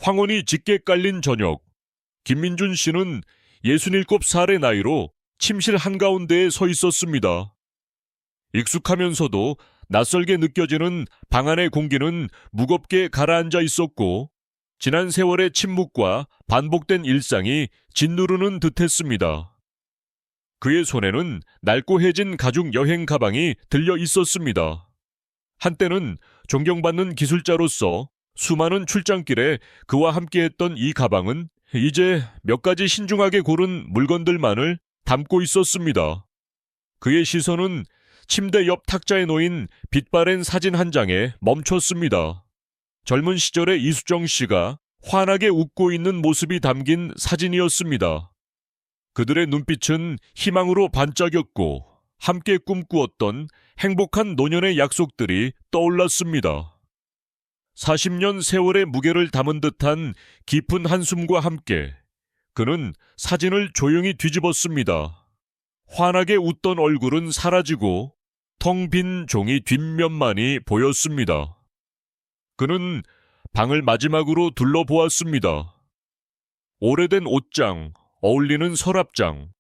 황혼이 짙게 깔린 저녁, 김민준 씨는 67살의 나이로 침실 한가운데에 서 있었습니다. 익숙하면서도 낯설게 느껴지는 방 안의 공기는 무겁게 가라앉아 있었고, 지난 세월의 침묵과 반복된 일상이 짓누르는 듯했습니다. 그의 손에는 낡고해진 가죽 여행 가방이 들려 있었습니다. 한때는 존경받는 기술자로서 수많은 출장길에 그와 함께했던 이 가방은 이제 몇 가지 신중하게 고른 물건들만을 담고 있었습니다. 그의 시선은 침대 옆 탁자에 놓인 빛바랜 사진 한 장에 멈췄습니다. 젊은 시절의 이수정 씨가 환하게 웃고 있는 모습이 담긴 사진이었습니다. 그들의 눈빛은 희망으로 반짝였고 함께 꿈꾸었던 행복한 노년의 약속들이 떠올랐습니다. 40년 세월의 무게를 담은 듯한 깊은 한숨과 함께 그는 사진을 조용히 뒤집었습니다. 환하게 웃던 얼굴은 사라지고 텅 빈 종이 뒷면만이 보였습니다. 그는 방을 마지막으로 둘러보았습니다. 오래된 옷장, 어울리는 서랍장,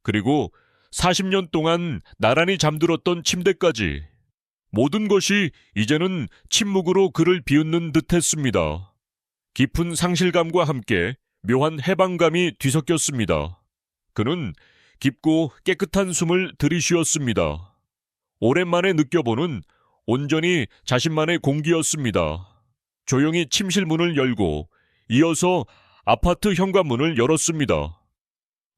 그리고 40년 동안 나란히 잠들었던 침대까지 모든 것이 이제는 침묵으로 그를 비웃는 듯했습니다. 깊은 상실감과 함께 묘한 해방감이 뒤섞였습니다. 그는 깊고 깨끗한 숨을 들이쉬었습니다. 오랜만에 느껴보는 온전히 자신만의 공기였습니다. 조용히 침실 문을 열고 이어서 아파트 현관문을 열었습니다.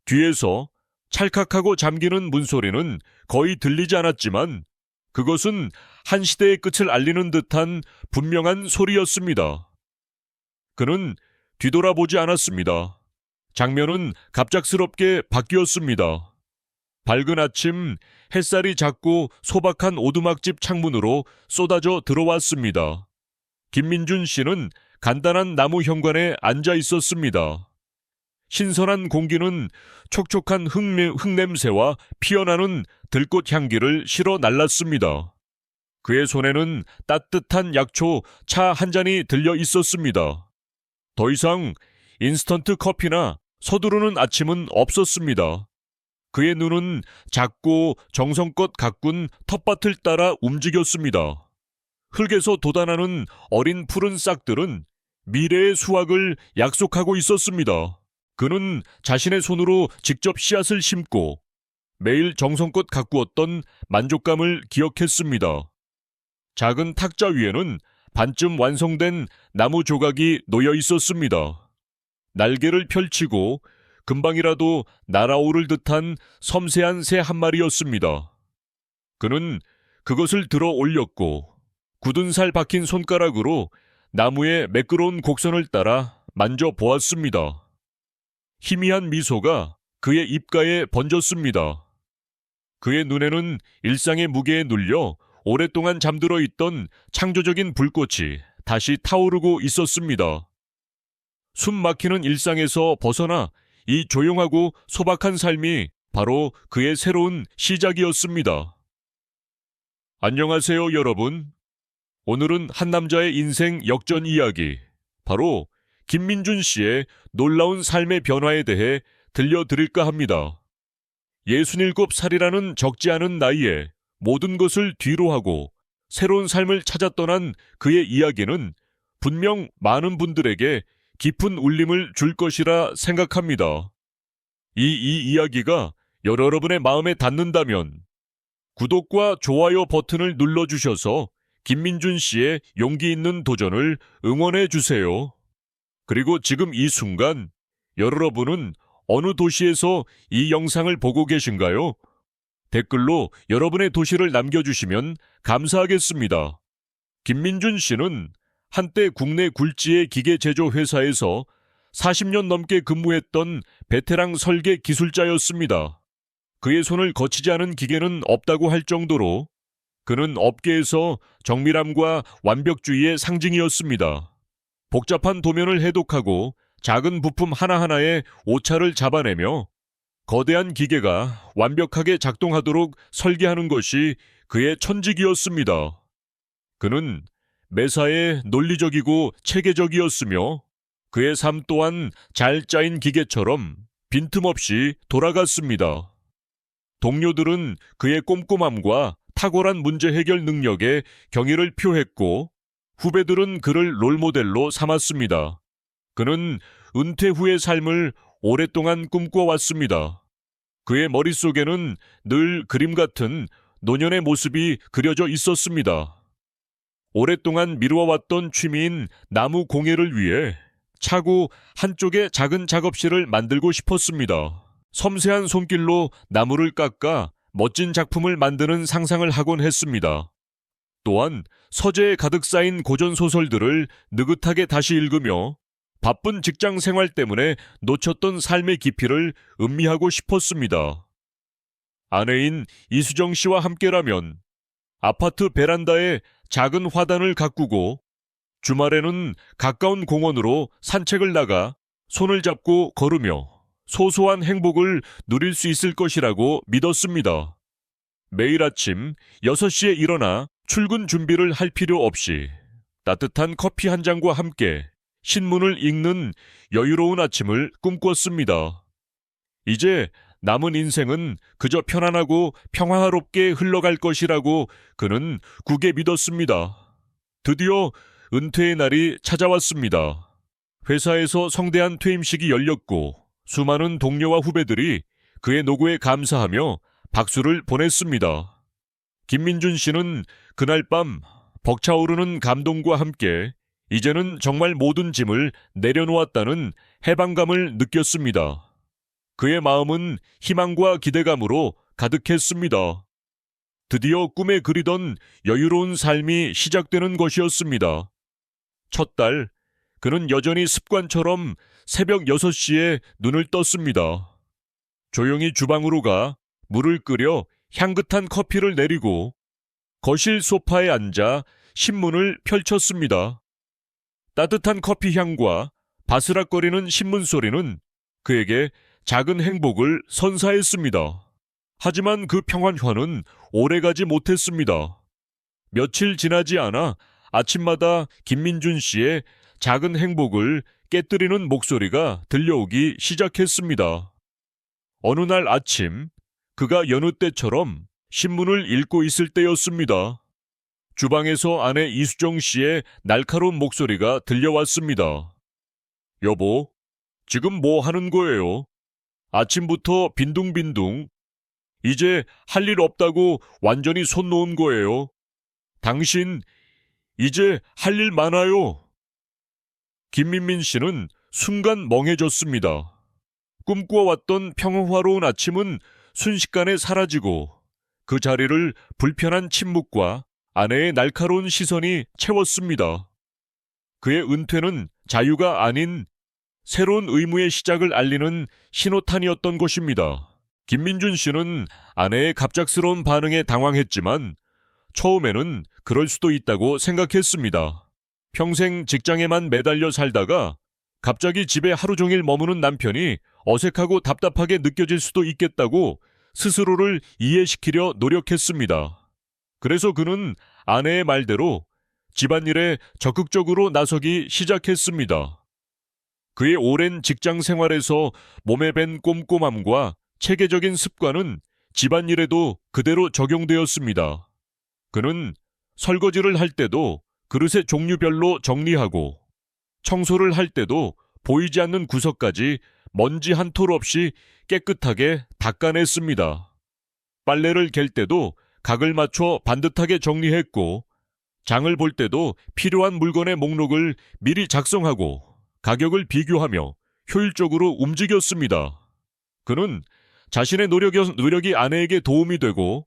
뒤에서 찰칵하고 잠기는 문소리는 거의 들리지 않았지만 그것은 한 시대의 끝을 알리는 듯한 분명한 소리였습니다. 그는 뒤돌아보지 않았습니다. 장면은 갑작스럽게 바뀌었습니다. 밝은 아침, 햇살이 작고 소박한 오두막집 창문으로 쏟아져 들어왔습니다. 김민준 씨는 간단한 나무 현관에 앉아 있었습니다. 신선한 공기는 촉촉한 흙냄새와 피어나는 들꽃 향기를 실어 날랐습니다. 그의 손에는 따뜻한 약초 차 한 잔이 들려 있었습니다. 더 이상 인스턴트 커피나 서두르는 아침은 없었습니다. 그의 눈은 작고 정성껏 가꾼 텃밭을 따라 움직였습니다. 흙에서 돋아나는 어린 푸른 싹들은 미래의 수확을 약속하고 있었습니다. 그는 자신의 손으로 직접 씨앗을 심고 매일 정성껏 가꾸었던 만족감을 기억했습니다. 작은 탁자 위에는 반쯤 완성된 나무 조각이 놓여 있었습니다. 날개를 펼치고 금방이라도 날아오를 듯한 섬세한 새 한 마리였습니다. 그는 그것을 들어 올렸고 굳은 살 박힌 손가락으로 나무의 매끄러운 곡선을 따라 만져보았습니다. 희미한 미소가 그의 입가에 번졌습니다. 그의 눈에는 일상의 무게에 눌려 오랫동안 잠들어 있던 창조적인 불꽃이 다시 타오르고 있었습니다. 숨 막히는 일상에서 벗어나 이 조용하고 소박한 삶이 바로 그의 새로운 시작이었습니다. 안녕하세요, 여러분. 오늘은 한 남자의 인생 역전 이야기, 바로 김민준 씨의 놀라운 삶의 변화에 대해 들려드릴까 합니다. 67살이라는 적지 않은 나이에 모든 것을 뒤로하고 새로운 삶을 찾아 떠난 그의 이야기는 분명 많은 분들에게 깊은 울림을 줄 것이라 생각합니다. 이 이야기가 여러분의 마음에 닿는다면 구독과 좋아요 버튼을 눌러주셔서 김민준 씨의 용기 있는 도전을 응원해 주세요. 그리고 지금 이 순간 여러분은 어느 도시에서 이 영상을 보고 계신가요? 댓글로 여러분의 도시를 남겨주시면 감사하겠습니다. 김민준 씨는 한때 국내 굴지의 기계 제조 회사에서 40년 넘게 근무했던 베테랑 설계 기술자였습니다. 그의 손을 거치지 않은 기계는 없다고 할 정도로 그는 업계에서 정밀함과 완벽주의의 상징이었습니다. 복잡한 도면을 해독하고 작은 부품 하나하나에 오차를 잡아내며 거대한 기계가 완벽하게 작동하도록 설계하는 것이 그의 천직이었습니다. 그는 매사에 논리적이고 체계적이었으며 그의 삶 또한 잘 짜인 기계처럼 빈틈없이 돌아갔습니다. 동료들은 그의 꼼꼼함과 탁월한 문제 해결 능력에 경의를 표했고, 후배들은 그를 롤모델로 삼았습니다. 그는 은퇴 후의 삶을 오랫동안 꿈꿔왔습니다. 그의 머릿속에는 늘 그림 같은 노년의 모습이 그려져 있었습니다. 오랫동안 미루어왔던 취미인 나무 공예를 위해 차고 한쪽에 작은 작업실을 만들고 싶었습니다. 섬세한 손길로 나무를 깎아 멋진 작품을 만드는 상상을 하곤 했습니다. 또한 서재에 가득 쌓인 고전 소설들을 느긋하게 다시 읽으며 바쁜 직장 생활 때문에 놓쳤던 삶의 깊이를 음미하고 싶었습니다. 아내인 이수정 씨와 함께라면 아파트 베란다에 작은 화단을 가꾸고 주말에는 가까운 공원으로 산책을 나가 손을 잡고 걸으며 소소한 행복을 누릴 수 있을 것이라고 믿었습니다. 매일 아침 6시에 일어나 출근 준비를 할 필요 없이 따뜻한 커피 한 잔과 함께 신문을 읽는 여유로운 아침을 꿈꿨습니다. 이제 남은 인생은 그저 편안하고 평화롭게 흘러갈 것이라고 그는 굳게 믿었습니다. 드디어 은퇴의 날이 찾아왔습니다. 회사에서 성대한 퇴임식이 열렸고 수많은 동료와 후배들이 그의 노고에 감사하며 박수를 보냈습니다. 김민준 씨는 그날 밤 벅차오르는 감동과 함께 이제는 정말 모든 짐을 내려놓았다는 해방감을 느꼈습니다. 그의 마음은 희망과 기대감으로 가득했습니다. 드디어 꿈에 그리던 여유로운 삶이 시작되는 것이었습니다. 첫 달, 그는 여전히 습관처럼 새벽 6시에 눈을 떴습니다. 조용히 주방으로 가 물을 끓여 향긋한 커피를 내리고 거실 소파에 앉아 신문을 펼쳤습니다. 따뜻한 커피 향과 바스락거리는 신문 소리는 그에게 작은 행복을 선사했습니다. 하지만 그 평안화는 오래가지 못했습니다. 며칠 지나지 않아 아침마다 김민준 씨의 작은 행복을 깨뜨리는 목소리가 들려오기 시작했습니다. 어느 날 아침, 그가 여느 때처럼 신문을 읽고 있을 때였습니다. 주방에서 아내 이수정 씨의 날카로운 목소리가 들려왔습니다. 여보, 지금 뭐 하는 거예요? 아침부터 빈둥빈둥. 이제 할 일 없다고 완전히 손 놓은 거예요. 당신, 이제 할 일 많아요. 김민민 씨는 순간 멍해졌습니다. 꿈꿔왔던 평화로운 아침은 순식간에 사라지고 그 자리를 불편한 침묵과 아내의 날카로운 시선이 채웠습니다. 그의 은퇴는 자유가 아닌 새로운 의무의 시작을 알리는 신호탄이었던 것입니다. 김민준 씨는 아내의 갑작스러운 반응에 당황했지만 처음에는 그럴 수도 있다고 생각했습니다. 평생 직장에만 매달려 살다가 갑자기 집에 하루 종일 머무는 남편이 어색하고 답답하게 느껴질 수도 있겠다고 스스로를 이해시키려 노력했습니다. 그래서 그는 아내의 말대로 집안일에 적극적으로 나서기 시작했습니다. 그의 오랜 직장 생활에서 몸에 밴 꼼꼼함과 체계적인 습관은 집안일에도 그대로 적용되었습니다. 그는 설거지를 할 때도 그릇의 종류별로 정리하고 청소를 할 때도 보이지 않는 구석까지 먼지 한 톨 없이 깨끗하게 닦아냈습니다. 빨래를 갤 때도 각을 맞춰 반듯하게 정리했고 장을 볼 때도 필요한 물건의 목록을 미리 작성하고 가격을 비교하며 효율적으로 움직였습니다. 그는 자신의 노력이 아내에게 도움이 되고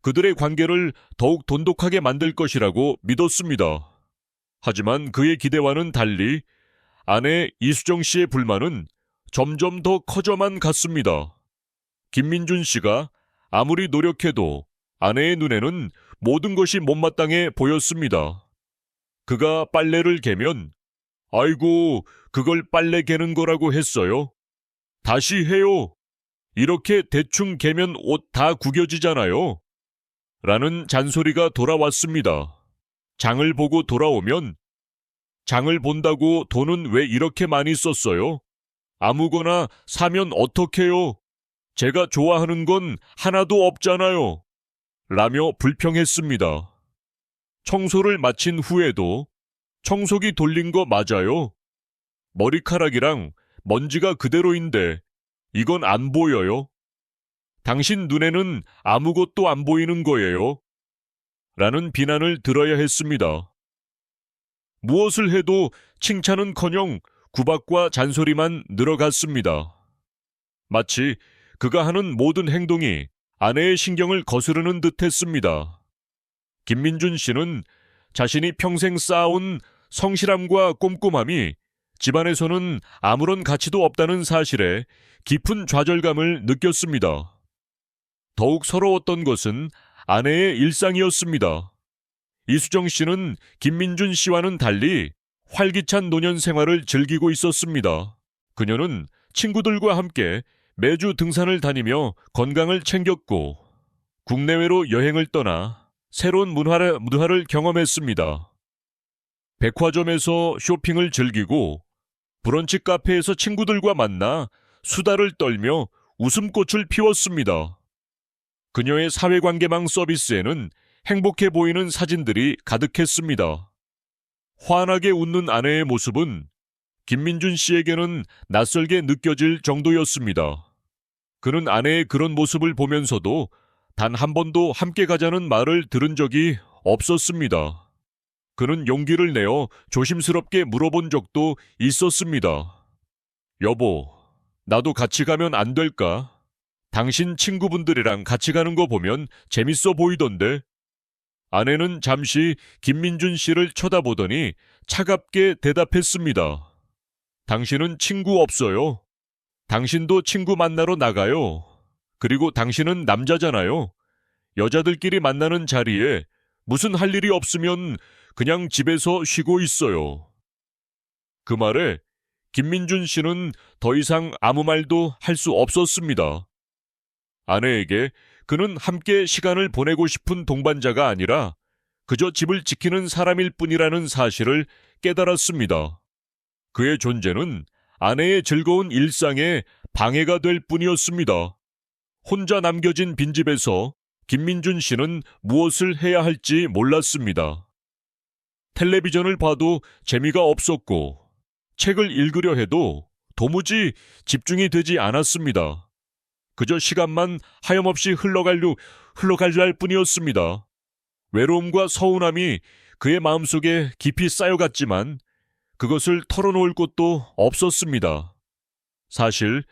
그들의 관계를 더욱 돈독하게 만들 것이라고 믿었습니다. 하지만 그의 기대와는 달리 아내 이수정 씨의 불만은 점점 더 커져만 갔습니다. 김민준 씨가 아무리 노력해도 아내의 눈에는 모든 것이 못마땅해 보였습니다. 그가 빨래를 개면 아이고, 그걸 빨래 개는 거라고 했어요? 다시 해요. 이렇게 대충 개면 옷 다 구겨지잖아요. 라는 잔소리가 돌아왔습니다. 장을 보고 돌아오면 장을 본다고 돈은 왜 이렇게 많이 썼어요? 아무거나 사면 어떡해요? 제가 좋아하는 건 하나도 없잖아요. 라며 불평했습니다. 청소를 마친 후에도 청소기 돌린 거 맞아요? 머리카락이랑 먼지가 그대로인데 이건 안 보여요? 당신 눈에는 아무것도 안 보이는 거예요? 라는 비난을 들어야 했습니다. 무엇을 해도 칭찬은커녕 구박과 잔소리만 늘어갔습니다. 마치 그가 하는 모든 행동이 아내의 신경을 거스르는 듯 했습니다. 김민준 씨는 자신이 평생 쌓아온 성실함과 꼼꼼함이 집안에서는 아무런 가치도 없다는 사실에 깊은 좌절감을 느꼈습니다. 더욱 서러웠던 것은 아내의 일상이었습니다. 이수정 씨는 김민준 씨와는 달리 활기찬 노년 생활을 즐기고 있었습니다. 그녀는 친구들과 함께 매주 등산을 다니며 건강을 챙겼고 국내외로 여행을 떠나 새로운 문화를 경험했습니다. 백화점에서 쇼핑을 즐기고 브런치 카페에서 친구들과 만나 수다를 떨며 웃음꽃을 피웠습니다. 그녀의 사회관계망 서비스에는 행복해 보이는 사진들이 가득했습니다. 환하게 웃는 아내의 모습은 김민준 씨에게는 낯설게 느껴질 정도였습니다. 그는 아내의 그런 모습을 보면서도 단 한 번도 함께 가자는 말을 들은 적이 없었습니다. 그는 용기를 내어 조심스럽게 물어본 적도 있었습니다. 여보, 나도 같이 가면 안 될까? 당신 친구분들이랑 같이 가는 거 보면 재밌어 보이던데. 아내는 잠시 김민준 씨를 쳐다보더니 차갑게 대답했습니다. 당신은 친구 없어요. 당신도 친구 만나러 나가요. 그리고 당신은 남자잖아요. 여자들끼리 만나는 자리에 무슨 할 일이 없으면 그냥 집에서 쉬고 있어요. 그 말에 김민준 씨는 더 이상 아무 말도 할 수 없었습니다. 아내에게 그는 함께 시간을 보내고 싶은 동반자가 아니라 그저 집을 지키는 사람일 뿐이라는 사실을 깨달았습니다. 그의 존재는 아내의 즐거운 일상에 방해가 될 뿐이었습니다. 혼자 남겨진 빈집에서 김민준 씨는 무엇을 해야 할지 몰랐습니다. 텔레비전을 봐도 재미가 없었고 책을 읽으려 해도 도무지 집중이 되지 않았습니다. 그저 시간만 하염없이 흘러갈 뿐이었습니다. 외로움과 서운함이 그의 마음속에 깊이 쌓여갔지만 그것을 털어놓을 곳도 없었습니다. 사실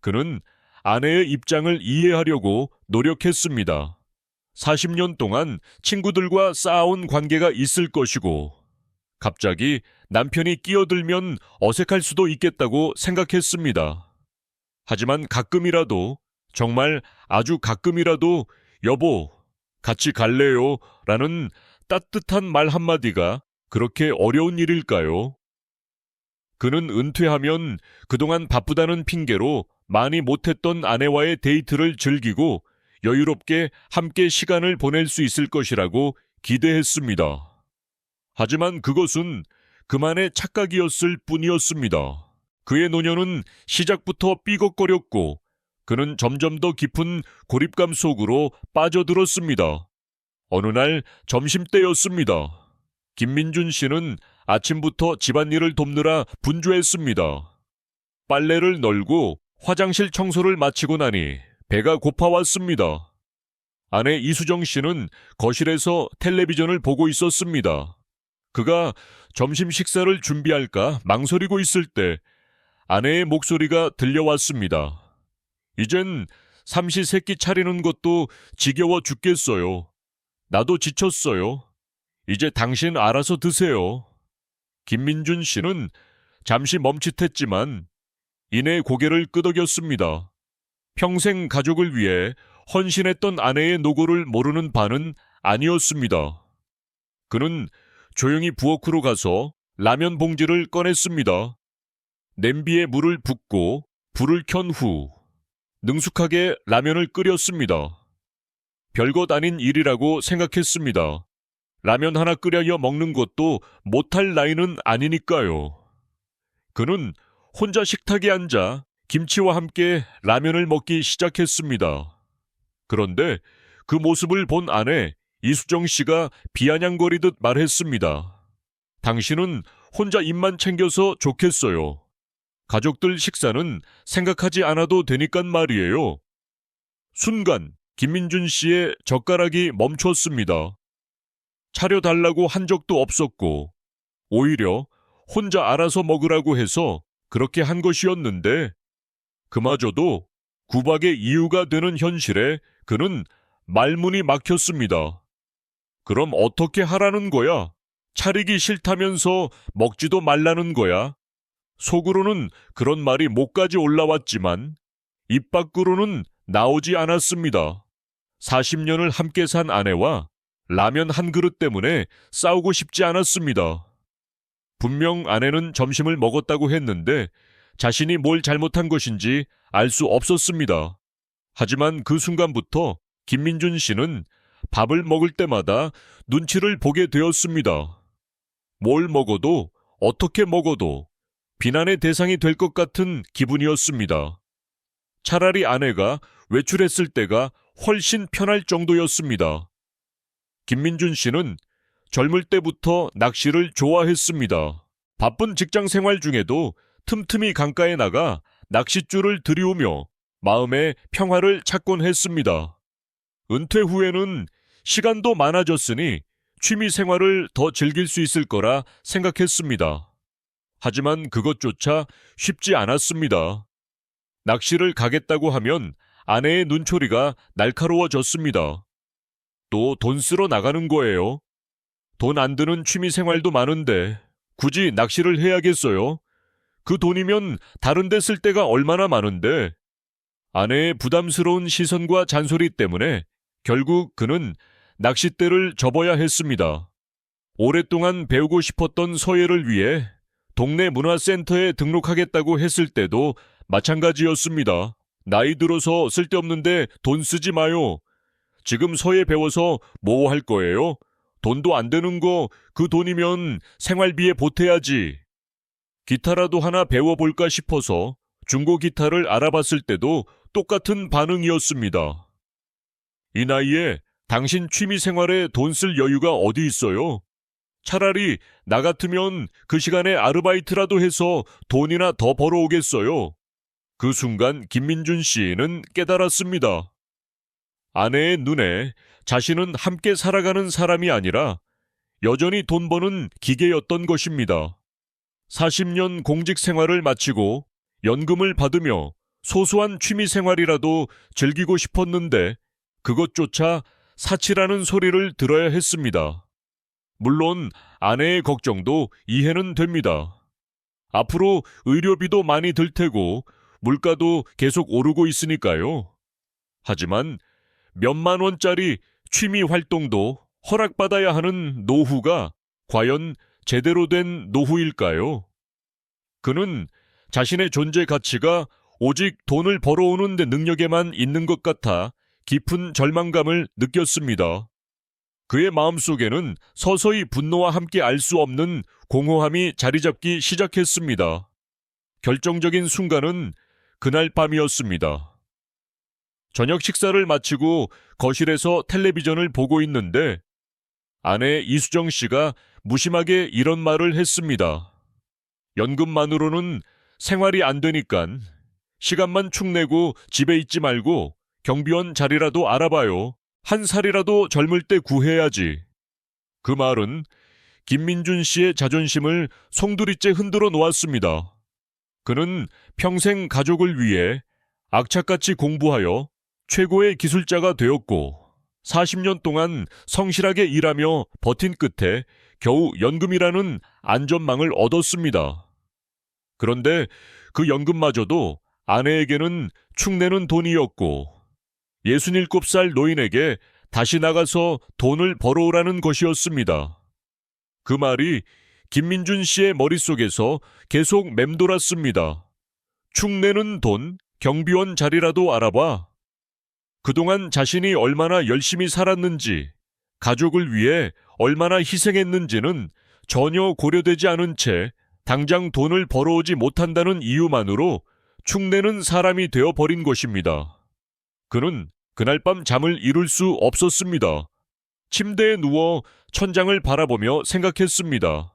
그는 아내의 입장을 이해하려고 노력했습니다. 40년 동안 친구들과 쌓아온 관계가 있을 것이고 갑자기 남편이 끼어들면 어색할 수도 있겠다고 생각했습니다. 하지만 가끔이라도, 정말 아주 가끔이라도 여보, 같이 갈래요? 라는 따뜻한 말 한마디가 그렇게 어려운 일일까요? 그는 은퇴하면 그동안 바쁘다는 핑계로 많이 못했던 아내와의 데이트를 즐기고 여유롭게 함께 시간을 보낼 수 있을 것이라고 기대했습니다. 하지만 그것은 그만의 착각이었을 뿐이었습니다. 그의 노년은 시작부터 삐걱거렸고 그는 점점 더 깊은 고립감 속으로 빠져들었습니다. 어느 날 점심때였습니다. 김민준 씨는 아침부터 집안일을 돕느라 분주했습니다. 빨래를 널고 화장실 청소를 마치고 나니 배가 고파왔습니다. 아내 이수정 씨는 거실에서 텔레비전을 보고 있었습니다. 그가 점심 식사를 준비할까 망설이고 있을 때 아내의 목소리가 들려왔습니다. 이젠 삼시세끼 차리는 것도 지겨워 죽겠어요. 나도 지쳤어요. 이제 당신 알아서 드세요. 김민준 씨는 잠시 멈칫했지만 이내 고개를 끄덕였습니다. 평생 가족을 위해 헌신했던 아내의 노고를 모르는 바는 아니었습니다. 그는 조용히 부엌으로 가서 라면 봉지를 꺼냈습니다. 냄비에 물을 붓고 불을 켠 후 능숙하게 라면을 끓였습니다. 별것 아닌 일이라고 생각했습니다. 라면 하나 끓여 먹는 것도 못할 나이는 아니니까요. 그는 혼자 식탁에 앉아 김치와 함께 라면을 먹기 시작했습니다. 그런데 그 모습을 본 아내 이수정 씨가 비아냥거리듯 말했습니다. 당신은 혼자 입만 챙겨서 좋겠어요. 가족들 식사는 생각하지 않아도 되니깐 말이에요. 순간 김민준 씨의 젓가락이 멈췄습니다. 차려달라고 한 적도 없었고 오히려 혼자 알아서 먹으라고 해서 그렇게 한 것이었는데 그마저도 구박의 이유가 되는 현실에 그는 말문이 막혔습니다. 그럼 어떻게 하라는 거야? 차리기 싫다면서 먹지도 말라는 거야? 속으로는 그런 말이 목까지 올라왔지만 입 밖으로는 나오지 않았습니다. 40년을 함께 산 아내와 라면 한 그릇 때문에 싸우고 싶지 않았습니다. 분명 아내는 점심을 먹었다고 했는데 자신이 뭘 잘못한 것인지 알 수 없었습니다. 하지만 그 순간부터 김민준 씨는 밥을 먹을 때마다 눈치를 보게 되었습니다. 뭘 먹어도 어떻게 먹어도 비난의 대상이 될 것 같은 기분이었습니다. 차라리 아내가 외출했을 때가 훨씬 편할 정도였습니다. 김민준 씨는 젊을 때부터 낚시를 좋아했습니다. 바쁜 직장 생활 중에도 틈틈이 강가에 나가 낚싯줄을 들이우며 마음의 평화를 찾곤 했습니다. 은퇴 후에는 시간도 많아졌으니 취미 생활을 더 즐길 수 있을 거라 생각했습니다. 하지만 그것조차 쉽지 않았습니다. 낚시를 가겠다고 하면 아내의 눈초리가 날카로워졌습니다. 또 돈 쓰러 나가는 거예요. 돈 안 드는 취미 생활도 많은데 굳이 낚시를 해야겠어요? 그 돈이면 다른 데 쓸 데가 얼마나 많은데. 아내의 부담스러운 시선과 잔소리 때문에 결국 그는 낚싯대를 접어야 했습니다. 오랫동안 배우고 싶었던 서예를 위해 동네 문화센터에 등록하겠다고 했을 때도 마찬가지였습니다. 나이 들어서 쓸데없는데 돈 쓰지 마요. 지금 서예 배워서 뭐 할 거예요? 돈도 안 되는 거 그 돈이면 생활비에 보태야지. 기타라도 하나 배워볼까 싶어서 중고 기타를 알아봤을 때도 똑같은 반응이었습니다. 이 나이에 당신 취미 생활에 돈 쓸 여유가 어디 있어요? 차라리 나 같으면 그 시간에 아르바이트라도 해서 돈이나 더 벌어오겠어요. 그 순간 김민준 씨는 깨달았습니다. 아내의 눈에 자신은 함께 살아가는 사람이 아니라 여전히 돈 버는 기계였던 것입니다. 40년 공직 생활을 마치고 연금을 받으며 소소한 취미 생활이라도 즐기고 싶었는데 그것조차 사치라는 소리를 들어야 했습니다. 물론 아내의 걱정도 이해는 됩니다. 앞으로 의료비도 많이 들 테고 물가도 계속 오르고 있으니까요. 하지만 몇만 원짜리 취미 활동도 허락받아야 하는 노후가 과연 제대로 된 노후일까요? 그는 자신의 존재 가치가 오직 돈을 벌어오는 데 능력에만 있는 것 같아 깊은 절망감을 느꼈습니다. 그의 마음속에는 서서히 분노와 함께 알 수 없는 공허함이 자리 잡기 시작했습니다. 결정적인 순간은 그날 밤이었습니다. 저녁 식사를 마치고 거실에서 텔레비전을 보고 있는데 아내 이수정 씨가 무심하게 이런 말을 했습니다. 연금만으로는 생활이 안 되니깐 시간만 축내고 집에 있지 말고 경비원 자리라도 알아봐요. 한 살이라도 젊을 때 구해야지. 그 말은 김민준 씨의 자존심을 송두리째 흔들어 놓았습니다. 그는 평생 가족을 위해 악착같이 공부하여 최고의 기술자가 되었고 40년 동안 성실하게 일하며 버틴 끝에 겨우 연금이라는 안전망을 얻었습니다. 그런데 그 연금마저도 아내에게는 축내는 돈이었고 67살 노인에게 다시 나가서 돈을 벌어오라는 것이었습니다. 그 말이 김민준 씨의 머릿속에서 계속 맴돌았습니다. 축내는 돈, 경비원 자리라도 알아봐. 그동안 자신이 얼마나 열심히 살았는지, 가족을 위해 얼마나 희생했는지는 전혀 고려되지 않은 채 당장 돈을 벌어오지 못한다는 이유만으로 축내는 사람이 되어버린 것입니다. 그는 그날 밤 잠을 이룰 수 없었습니다. 침대에 누워 천장을 바라보며 생각했습니다.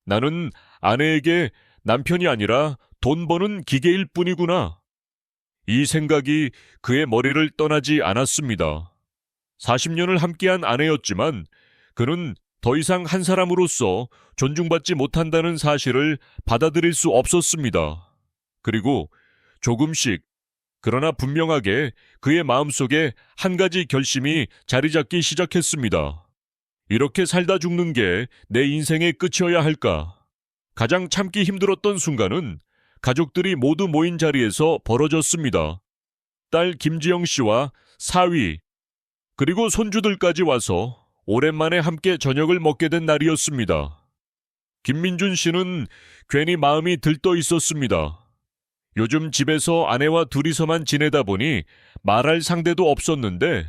나는 아내에게 남편이 아니라 돈 버는 기계일 뿐이구나. 이 생각이 그의 머리를 떠나지 않았습니다. 40년을 함께한 아내였지만 그는 더 이상 한 사람으로서 존중받지 못한다는 사실을 받아들일 수 없었습니다. 그리고 조금씩, 그러나 분명하게 그의 마음속에 한 가지 결심이 자리 잡기 시작했습니다. 이렇게 살다 죽는 게 내 인생의 끝이어야 할까? 가장 참기 힘들었던 순간은 가족들이 모두 모인 자리에서 벌어졌습니다. 딸 김지영 씨와 사위, 그리고 손주들까지 와서 오랜만에 함께 저녁을 먹게 된 날이었습니다. 김민준 씨는 괜히 마음이 들떠 있었습니다. 요즘 집에서 아내와 둘이서만 지내다 보니 말할 상대도 없었는데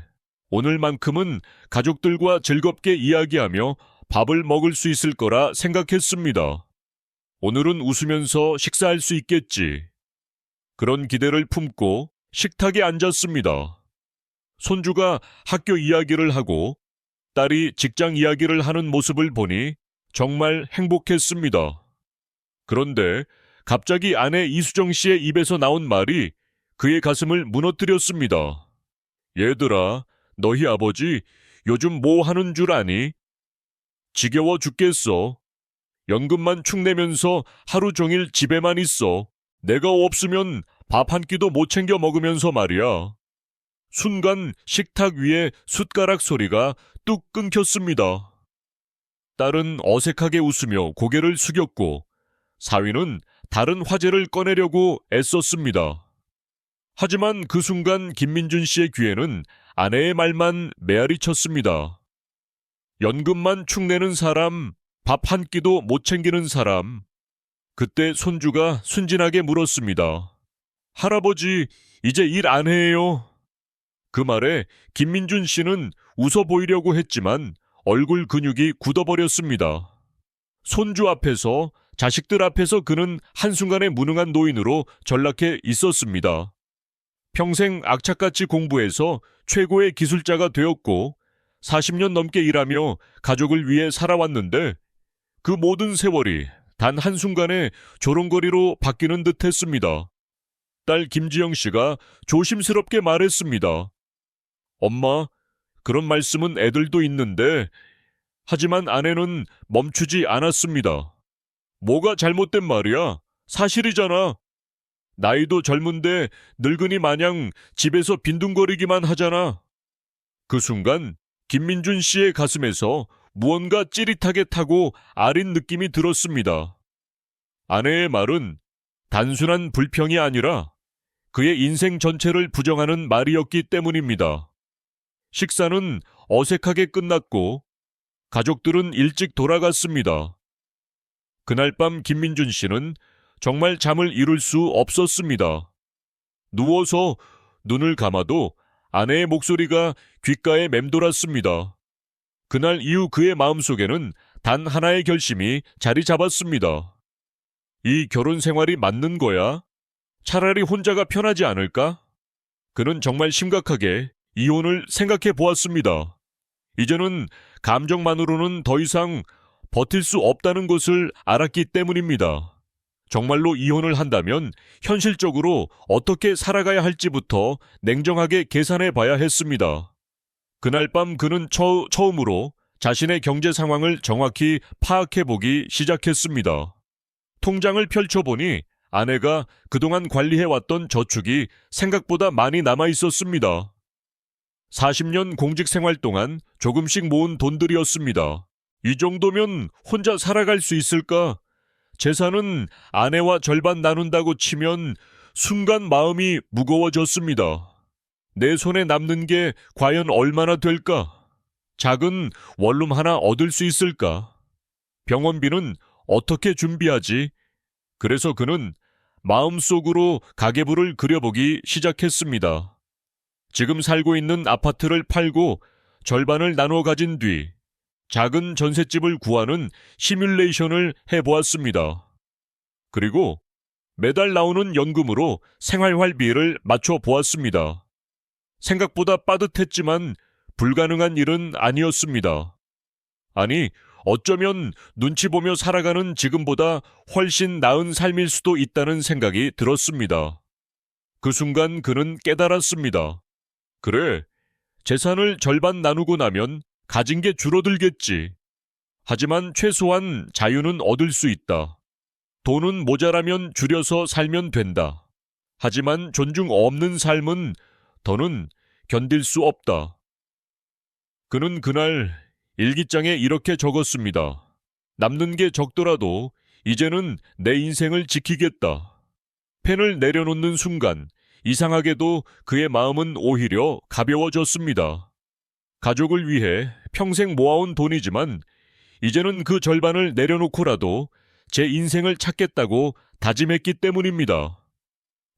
오늘만큼은 가족들과 즐겁게 이야기하며 밥을 먹을 수 있을 거라 생각했습니다. 오늘은 웃으면서 식사할 수 있겠지. 그런 기대를 품고 식탁에 앉았습니다. 손주가 학교 이야기를 하고 딸이 직장 이야기를 하는 모습을 보니 정말 행복했습니다. 그런데 갑자기 아내 이수정 씨의 입에서 나온 말이 그의 가슴을 무너뜨렸습니다. 얘들아, 너희 아버지 요즘 뭐 하는 줄 아니? 지겨워 죽겠어. 연금만 축 내면서 하루 종일 집에만 있어. 내가 없으면 밥 한 끼도 못 챙겨 먹으면서 말이야. 순간 식탁 위에 숟가락 소리가 뚝 끊겼습니다. 딸은 어색하게 웃으며 고개를 숙였고 사위는 다른 화제를 꺼내려고 애썼습니다. 하지만 그 순간 김민준 씨의 귀에는 아내의 말만 메아리 쳤습니다. 연금만 축 내는 사람, 밥 한 끼도 못 챙기는 사람. 그때 손주가 순진하게 물었습니다. 할아버지, 이제 일 안 해요. 그 말에 김민준 씨는 웃어 보이려고 했지만 얼굴 근육이 굳어버렸습니다. 손주 앞에서, 자식들 앞에서 그는 한순간에 무능한 노인으로 전락해 있었습니다. 평생 악착같이 공부해서 최고의 기술자가 되었고 40년 넘게 일하며 가족을 위해 살아왔는데 그 모든 세월이 단 한순간에 조롱거리로 바뀌는 듯 했습니다. 딸 김지영 씨가 조심스럽게 말했습니다. 엄마, 그런 말씀은 애들도 있는데, 하지만 아내는 멈추지 않았습니다. 뭐가 잘못된 말이야? 사실이잖아. 나이도 젊은데 늙은이 마냥 집에서 빈둥거리기만 하잖아. 그 순간 김민준 씨의 가슴에서 무언가 찌릿하게 타고 아린 느낌이 들었습니다. 아내의 말은 단순한 불평이 아니라 그의 인생 전체를 부정하는 말이었기 때문입니다. 식사는 어색하게 끝났고 가족들은 일찍 돌아갔습니다. 그날 밤 김민준 씨는 정말 잠을 이룰 수 없었습니다. 누워서 눈을 감아도 아내의 목소리가 귓가에 맴돌았습니다. 그날 이후 그의 마음속에는 단 하나의 결심이 자리 잡았습니다. 이 결혼 생활이 맞는 거야? 차라리 혼자가 편하지 않을까? 그는 정말 심각하게 이혼을 생각해 보았습니다. 이제는 감정만으로는 더 이상 버틸 수 없다는 것을 알았기 때문입니다. 정말로 이혼을 한다면 현실적으로 어떻게 살아가야 할지부터 냉정하게 계산해 봐야 했습니다. 그날 밤 그는 처음으로 자신의 경제 상황을 정확히 파악해 보기 시작했습니다. 통장을 펼쳐보니 아내가 그동안 관리해왔던 저축이 생각보다 많이 남아 있었습니다. 40년 공직 생활 동안 조금씩 모은 돈들이었습니다. 이 정도면 혼자 살아갈 수 있을까? 재산은 아내와 절반 나눈다고 치면 순간 마음이 무거워졌습니다. 내 손에 남는 게 과연 얼마나 될까? 작은 원룸 하나 얻을 수 있을까? 병원비는 어떻게 준비하지? 그래서 그는 마음속으로 가계부를 그려보기 시작했습니다. 지금 살고 있는 아파트를 팔고 절반을 나눠 가진 뒤 작은 전셋집을 구하는 시뮬레이션을 해보았습니다. 그리고 매달 나오는 연금으로 생활활비를 맞춰 보았습니다. 생각보다 빠듯했지만 불가능한 일은 아니었습니다. 아니, 어쩌면 눈치 보며 살아가는 지금보다 훨씬 나은 삶일 수도 있다는 생각이 들었습니다. 그 순간 그는 깨달았습니다. 그래, 재산을 절반 나누고 나면 가진 게 줄어들겠지. 하지만 최소한 자유는 얻을 수 있다. 돈은 모자라면 줄여서 살면 된다. 하지만 존중 없는 삶은 더는 견딜 수 없다. 그는 그날 일기장에 이렇게 적었습니다. 남는 게 적더라도 이제는 내 인생을 지키겠다. 펜을 내려놓는 순간 이상하게도 그의 마음은 오히려 가벼워졌습니다. 가족을 위해 평생 모아온 돈이지만 이제는 그 절반을 내려놓고라도 제 인생을 찾겠다고 다짐했기 때문입니다.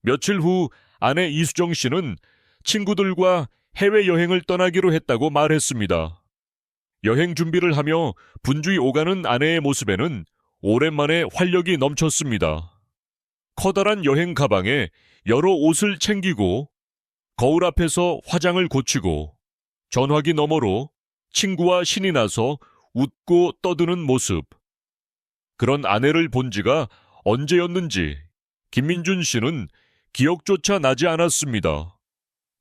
며칠 후 아내 이수정 씨는 친구들과 해외여행을 떠나기로 했다고 말했습니다. 여행 준비를 하며 분주히 오가는 아내의 모습에는 오랜만에 활력이 넘쳤습니다. 커다란 여행 가방에 여러 옷을 챙기고 거울 앞에서 화장을 고치고 전화기 너머로 친구와 신이 나서 웃고 떠드는 모습. 그런 아내를 본 지가 언제였는지 김민준 씨는 기억조차 나지 않았습니다.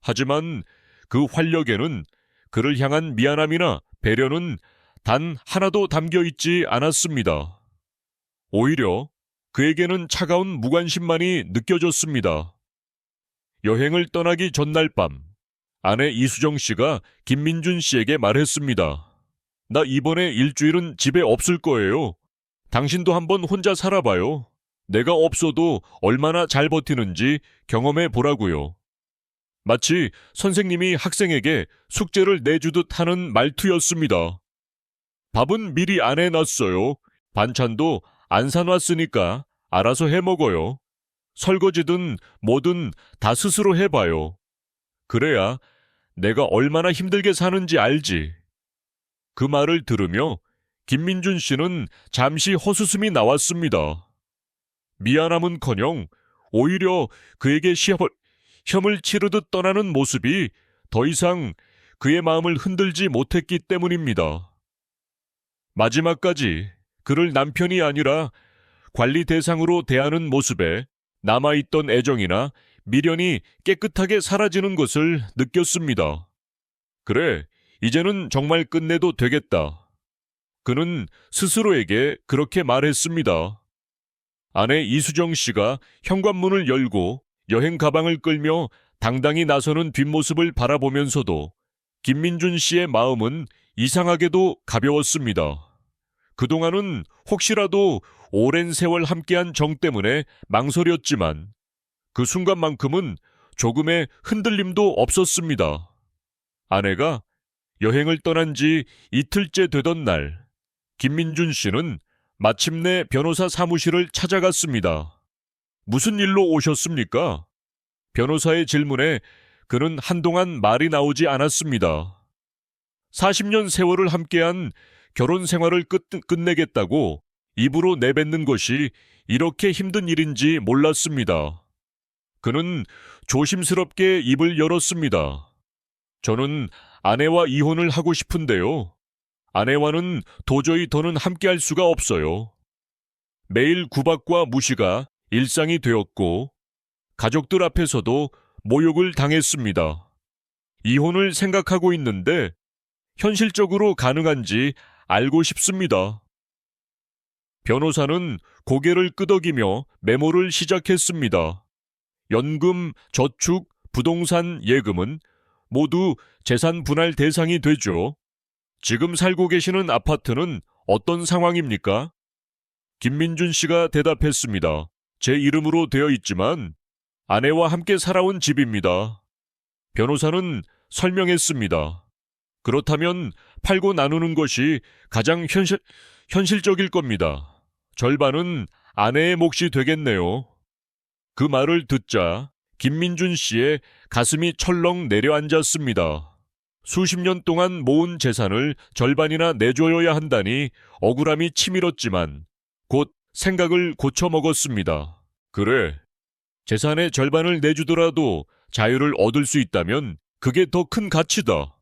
하지만 그 활력에는 그를 향한 미안함이나 배려는 단 하나도 담겨 있지 않았습니다. 오히려 그에게는 차가운 무관심만이 느껴졌습니다. 여행을 떠나기 전날 밤, 아내 이수정 씨가 김민준 씨에게 말했습니다. 나 이번에 일주일은 집에 없을 거예요. 당신도 한번 혼자 살아봐요. 내가 없어도 얼마나 잘 버티는지 경험해 보라고요. 마치 선생님이 학생에게 숙제를 내주듯 하는 말투였습니다. 밥은 미리 안 해놨어요. 반찬도 안 사놨으니까 알아서 해 먹어요. 설거지든 뭐든 다 스스로 해봐요. 그래야 내가 얼마나 힘들게 사는지 알지. 그 말을 들으며 김민준 씨는 잠시 헛웃음이 나왔습니다. 미안함은커녕 오히려 그에게 혐을 치르듯 떠나는 모습이 더 이상 그의 마음을 흔들지 못했기 때문입니다. 마지막까지 그를 남편이 아니라 관리 대상으로 대하는 모습에 남아있던 애정이나 미련이 깨끗하게 사라지는 것을 느꼈습니다. 그래, 이제는 정말 끝내도 되겠다. 그는 스스로에게 그렇게 말했습니다. 아내 이수정 씨가 현관문을 열고 여행 가방을 끌며 당당히 나서는 뒷모습을 바라보면서도 김민준 씨의 마음은 이상하게도 가벼웠습니다. 그동안은 혹시라도 오랜 세월 함께한 정 때문에 망설였지만 그 순간만큼은 조금의 흔들림도 없었습니다. 아내가 여행을 떠난 지 이틀째 되던 날, 김민준 씨는 마침내 변호사 사무실을 찾아갔습니다. 무슨 일로 오셨습니까? 변호사의 질문에 그는 한동안 말이 나오지 않았습니다. 40년 세월을 함께한 결혼 생활을 끝내겠다고 입으로 내뱉는 것이 이렇게 힘든 일인지 몰랐습니다. 그는 조심스럽게 입을 열었습니다. 저는 아내와 이혼을 하고 싶은데요. 아내와는 도저히 더는 함께할 수가 없어요. 매일 구박과 무시가 일상이 되었고 가족들 앞에서도 모욕을 당했습니다. 이혼을 생각하고 있는데 현실적으로 가능한지 알고 싶습니다. 변호사는 고개를 끄덕이며 메모를 시작했습니다. 연금, 저축, 부동산, 예금은 모두 재산 분할 대상이 되죠. 지금 살고 계시는 아파트는 어떤 상황입니까? 김민준 씨가 대답했습니다. 제 이름으로 되어 있지만 아내와 함께 살아온 집입니다. 변호사는 설명했습니다. 그렇다면 팔고 나누는 것이 가장 현실적일 겁니다. 절반은 아내의 몫이 되겠네요. 그 말을 듣자 김민준 씨의 가슴이 철렁 내려앉았습니다. 수십 년 동안 모은 재산을 절반이나 내줘야 한다니 억울함이 치밀었지만 곧 생각을 고쳐먹었습니다. 그래, 재산의 절반을 내주더라도 자유를 얻을 수 있다면 그게 더 큰 가치다.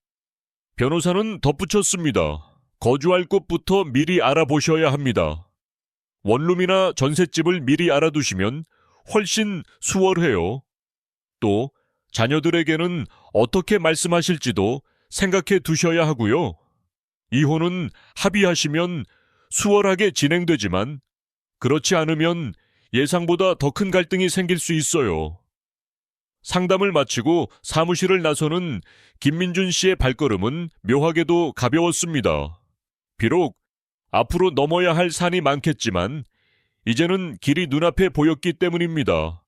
변호사는 덧붙였습니다. 거주할 곳부터 미리 알아보셔야 합니다. 원룸이나 전셋집을 미리 알아두시면 훨씬 수월해요. 또 자녀들에게는 어떻게 말씀하실지도 생각해 두셔야 하고요. 이혼은 합의하시면 수월하게 진행되지만 그렇지 않으면 예상보다 더 큰 갈등이 생길 수 있어요. 상담을 마치고 사무실을 나서는 김민준 씨의 발걸음은 묘하게도 가벼웠습니다. 비록 앞으로 넘어야 할 산이 많겠지만 이제는 길이 눈앞에 보였기 때문입니다.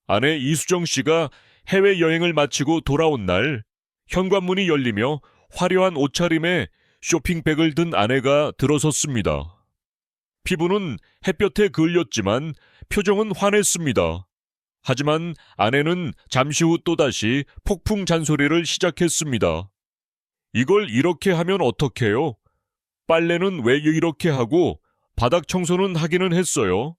아내 이수정 씨가 해외여행을 마치고 돌아온 날 현관문이 열리며 화려한 옷차림에 쇼핑백을 든 아내가 들어섰습니다. 피부는 햇볕에 그을렸지만 표정은 환했습니다. 하지만 아내는 잠시 후 또다시 폭풍 잔소리를 시작했습니다. 이걸 이렇게 하면 어떡해요? 빨래는 왜 이렇게 하고 바닥 청소는 하기는 했어요.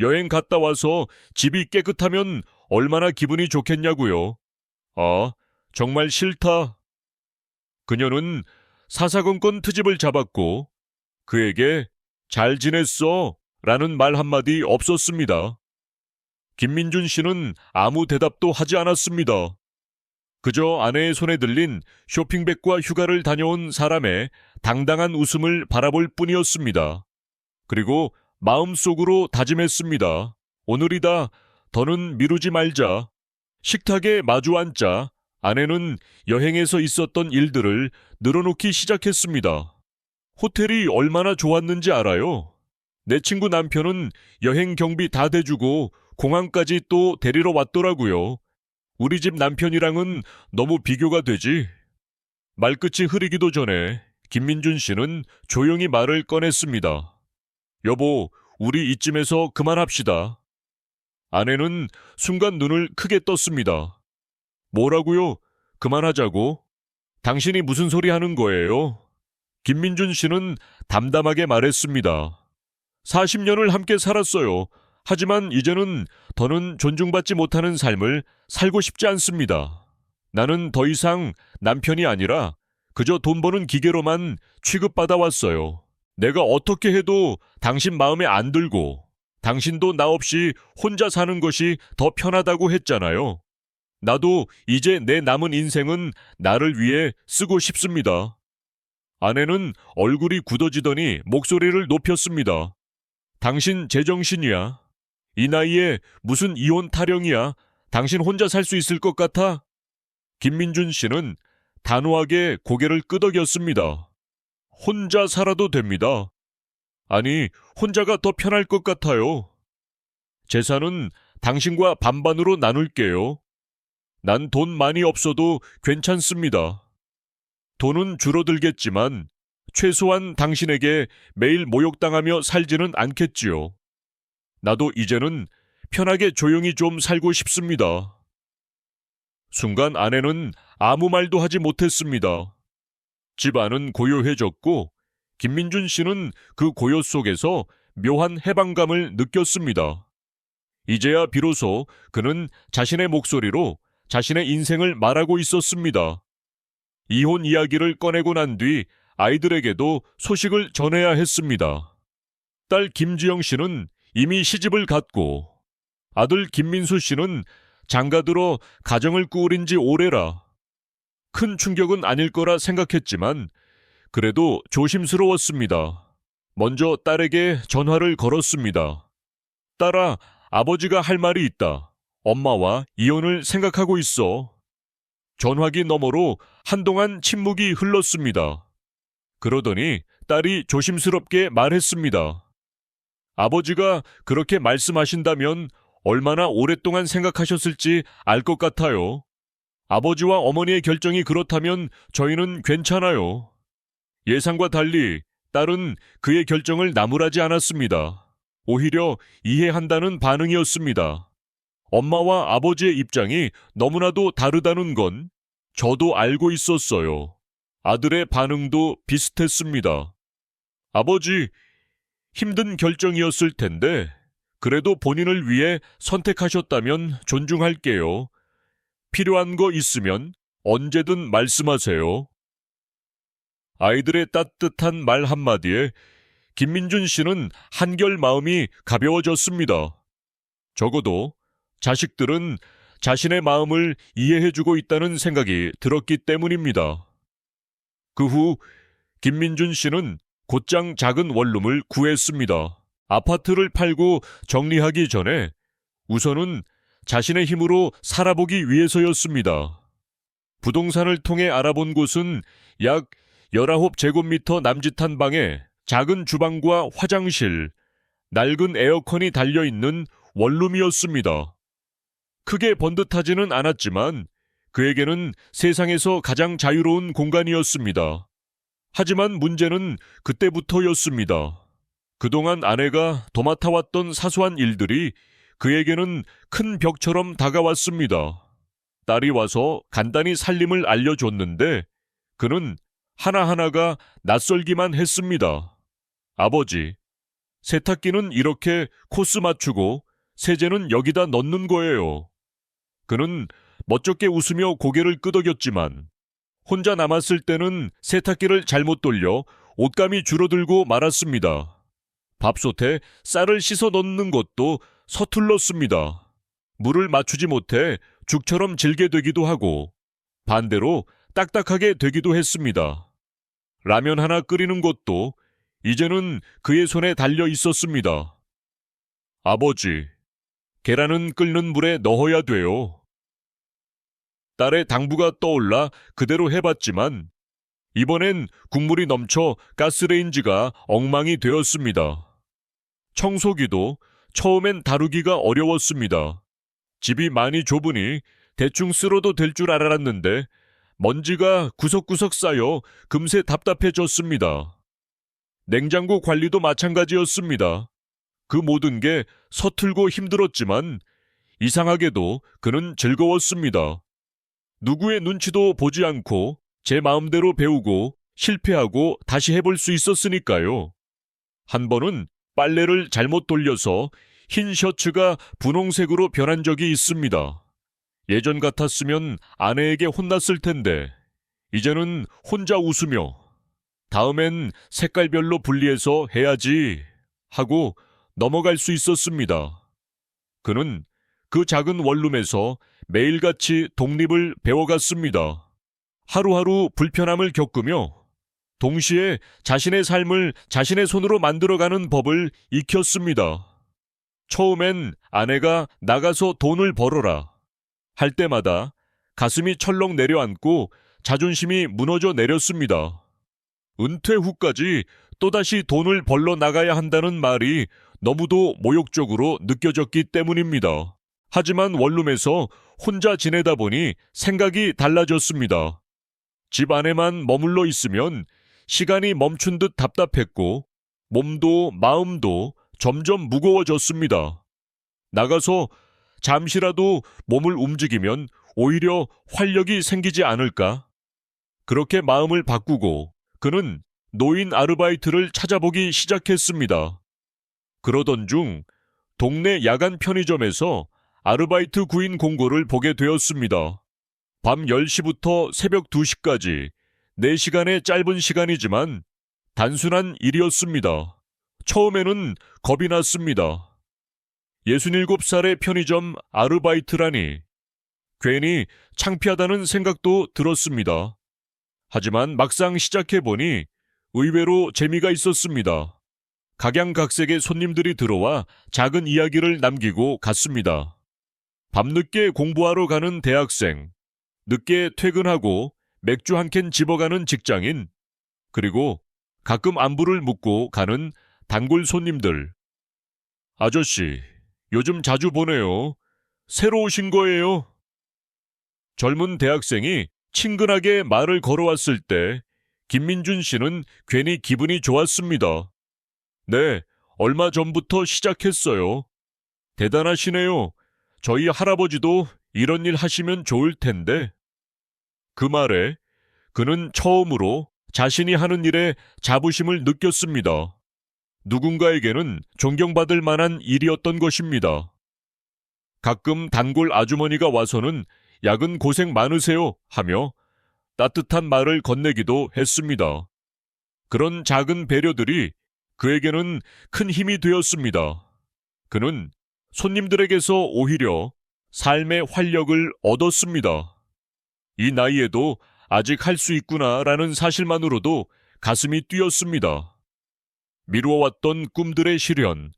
여행 갔다 와서 집이 깨끗하면 얼마나 기분이 좋겠냐고요. 아, 정말 싫다. 그녀는 사사건건 트집을 잡았고 그에게 잘 지냈어? 라는 말 한마디 없었습니다. 김민준 씨는 아무 대답도 하지 않았습니다. 그저 아내의 손에 들린 쇼핑백과 휴가를 다녀온 사람의 당당한 웃음을 바라볼 뿐이었습니다. 그리고 마음속으로 다짐했습니다. 오늘이다. 더는 미루지 말자. 식탁에 마주 앉자. 아내는 여행에서 있었던 일들을 늘어놓기 시작했습니다. 호텔이 얼마나 좋았는지 알아요? 내 친구 남편은 여행 경비 다 대주고 공항까지 또 데리러 왔더라고요. 우리 집 남편이랑은 너무 비교가 되지. 말끝이 흐리기도 전에 김민준 씨는 조용히 말을 꺼냈습니다. 여보, 우리 이쯤에서 그만합시다. 아내는 순간 눈을 크게 떴습니다. 뭐라고요? 그만하자고? 당신이 무슨 소리 하는 거예요? 김민준 씨는 담담하게 말했습니다. 40년을 함께 살았어요. 하지만 이제는 더는 존중받지 못하는 삶을 살고 싶지 않습니다. 나는 더 이상 남편이 아니라 그저 돈 버는 기계로만 취급받아 왔어요. 내가 어떻게 해도 당신 마음에 안 들고 당신도 나 없이 혼자 사는 것이 더 편하다고 했잖아요. 나도 이제 내 남은 인생은 나를 위해 쓰고 싶습니다. 아내는 얼굴이 굳어지더니 목소리를 높였습니다. 당신 제정신이야. 이 나이에 무슨 이혼 타령이야. 당신 혼자 살 수 있을 것 같아? 김민준 씨는 단호하게 고개를 끄덕였습니다. 혼자 살아도 됩니다. 아니, 혼자가 더 편할 것 같아요. 재산은 당신과 반반으로 나눌게요. 난 돈 많이 없어도 괜찮습니다. 돈은 줄어들겠지만 최소한 당신에게 매일 모욕당하며 살지는 않겠지요. 나도 이제는 편하게 조용히 좀 살고 싶습니다. 순간 아내는 아무 말도 하지 못했습니다. 집안은 고요해졌고 김민준 씨는 그 고요 속에서 묘한 해방감을 느꼈습니다. 이제야 비로소 그는 자신의 목소리로 자신의 인생을 말하고 있었습니다. 이혼 이야기를 꺼내고 난 뒤 아이들에게도 소식을 전해야 했습니다. 딸 김지영 씨는 이미 시집을 갔고 아들 김민수 씨는 장가들어 가정을 꾸린 지 오래라. 큰 충격은 아닐 거라 생각했지만 그래도 조심스러웠습니다. 먼저 딸에게 전화를 걸었습니다. 딸아, 아버지가 할 말이 있다. 엄마와 이혼을 생각하고 있어. 전화기 너머로 한동안 침묵이 흘렀습니다. 그러더니 딸이 조심스럽게 말했습니다. 아버지가 그렇게 말씀하신다면 얼마나 오랫동안 생각하셨을지 알 것 같아요. 아버지와 어머니의 결정이 그렇다면 저희는 괜찮아요. 예상과 달리 딸은 그의 결정을 나무라지 않았습니다. 오히려 이해한다는 반응이었습니다. 엄마와 아버지의 입장이 너무나도 다르다는 건 저도 알고 있었어요. 아들의 반응도 비슷했습니다. 아버지, 힘든 결정이었을 텐데 그래도 본인을 위해 선택하셨다면 존중할게요. 필요한 거 있으면 언제든 말씀하세요. 아이들의 따뜻한 말 한마디에 김민준 씨는 한결 마음이 가벼워졌습니다. 적어도 자식들은 자신의 마음을 이해해주고 있다는 생각이 들었기 때문입니다. 그 후 김민준 씨는 곧장 작은 원룸을 구했습니다. 아파트를 팔고 정리하기 전에 우선은 자신의 힘으로 살아보기 위해서였습니다. 부동산을 통해 알아본 곳은 약 19제곱미터 남짓한 방에 작은 주방과 화장실, 낡은 에어컨이 달려있는 원룸이었습니다. 크게 번듯하지는 않았지만 그에게는 세상에서 가장 자유로운 공간이었습니다. 하지만 문제는 그때부터였습니다. 그동안 아내가 도맡아왔던 사소한 일들이 그에게는 큰 벽처럼 다가왔습니다. 딸이 와서 간단히 살림을 알려줬는데 그는 하나하나가 낯설기만 했습니다. 아버지, 세탁기는 이렇게 코스 맞추고 세제는 여기다 넣는 거예요. 그는 멋쩍게 웃으며 고개를 끄덕였지만 혼자 남았을 때는 세탁기를 잘못 돌려 옷감이 줄어들고 말았습니다. 밥솥에 쌀을 씻어 넣는 것도 서툴렀습니다. 물을 맞추지 못해 죽처럼 질게 되기도 하고 반대로 딱딱하게 되기도 했습니다. 라면 하나 끓이는 것도 이제는 그의 손에 달려 있었습니다. 아버지, 계란은 끓는 물에 넣어야 돼요. 딸의 당부가 떠올라 그대로 해봤지만 이번엔 국물이 넘쳐 가스레인지가 엉망이 되었습니다. 청소기도 처음엔 다루기가 어려웠습니다. 집이 많이 좁으니 대충 쓸어도 될 줄 알았는데 먼지가 구석구석 쌓여 금세 답답해졌습니다. 냉장고 관리도 마찬가지였습니다. 그 모든 게 서툴고 힘들었지만 이상하게도 그는 즐거웠습니다. 누구의 눈치도 보지 않고 제 마음대로 배우고 실패하고 다시 해볼 수 있었으니까요. 한 번은 빨래를 잘못 돌려서 흰 셔츠가 분홍색으로 변한 적이 있습니다. 예전 같았으면 아내에게 혼났을 텐데 이제는 혼자 웃으며 다음엔 색깔별로 분리해서 해야지 하고 넘어갈 수 있었습니다. 그는 그 작은 원룸에서 매일같이 독립을 배워갔습니다. 하루하루 불편함을 겪으며 동시에 자신의 삶을 자신의 손으로 만들어가는 법을 익혔습니다. 처음엔 아내가 나가서 돈을 벌어라 할 때마다 가슴이 철렁 내려앉고 자존심이 무너져 내렸습니다. 은퇴 후까지 또다시 돈을 벌러 나가야 한다는 말이 너무도 모욕적으로 느껴졌기 때문입니다. 하지만 원룸에서 혼자 지내다 보니 생각이 달라졌습니다. 집 안에만 머물러 있으면 시간이 멈춘 듯 답답했고 몸도 마음도 점점 무거워졌습니다. 나가서 잠시라도 몸을 움직이면 오히려 활력이 생기지 않을까? 그렇게 마음을 바꾸고 그는 노인 아르바이트를 찾아보기 시작했습니다. 그러던 중 동네 야간 편의점에서 아르바이트 구인 공고를 보게 되었습니다. 밤 10시부터 새벽 2시까지 4시간의 짧은 시간이지만 단순한 일이었습니다. 처음에는 겁이 났습니다. 67살의 편의점 아르바이트라니 괜히 창피하다는 생각도 들었습니다. 하지만 막상 시작해보니 의외로 재미가 있었습니다. 각양각색의 손님들이 들어와 작은 이야기를 남기고 갔습니다. 밤늦게 공부하러 가는 대학생, 늦게 퇴근하고 맥주 한 캔 집어가는 직장인, 그리고 가끔 안부를 묻고 가는 단골 손님들. 아저씨, 요즘 자주 보네요. 새로 오신 거예요? 젊은 대학생이 친근하게 말을 걸어왔을 때 김민준 씨는 괜히 기분이 좋았습니다. 네, 얼마 전부터 시작했어요. 대단하시네요. 저희 할아버지도 이런 일 하시면 좋을 텐데. 그 말에 그는 처음으로 자신이 하는 일에 자부심을 느꼈습니다. 누군가에게는 존경받을 만한 일이었던 것입니다. 가끔 단골 아주머니가 와서는 야근 고생 많으세요 하며 따뜻한 말을 건네기도 했습니다. 그런 작은 배려들이 그에게는 큰 힘이 되었습니다. 그는 손님들에게서 오히려 삶의 활력을 얻었습니다. 이 나이에도 아직 할 수 있구나라는 사실만으로도 가슴이 뛰었습니다. 미루어왔던 꿈들의 실현,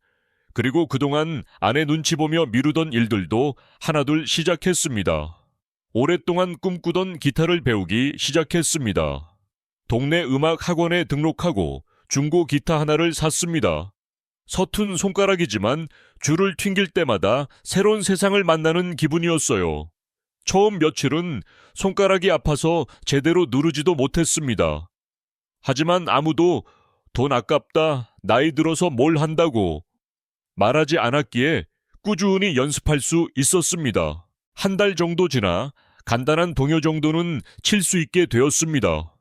그리고 그동안 아내 눈치 보며 미루던 일들도 하나둘 시작했습니다. 오랫동안 꿈꾸던 기타를 배우기 시작했습니다. 동네 음악 학원에 등록하고 중고 기타 하나를 샀습니다. 서툰 손가락이지만 줄을 튕길 때마다 새로운 세상을 만나는 기분이었어요. 처음 며칠은 손가락이 아파서 제대로 누르지도 못했습니다. 하지만 아무도 돈 아깝다, 나이 들어서 뭘 한다고 말하지 않았기에 꾸준히 연습할 수 있었습니다. 한 달 정도 지나 간단한 동요 정도는 칠 수 있게 되었습니다.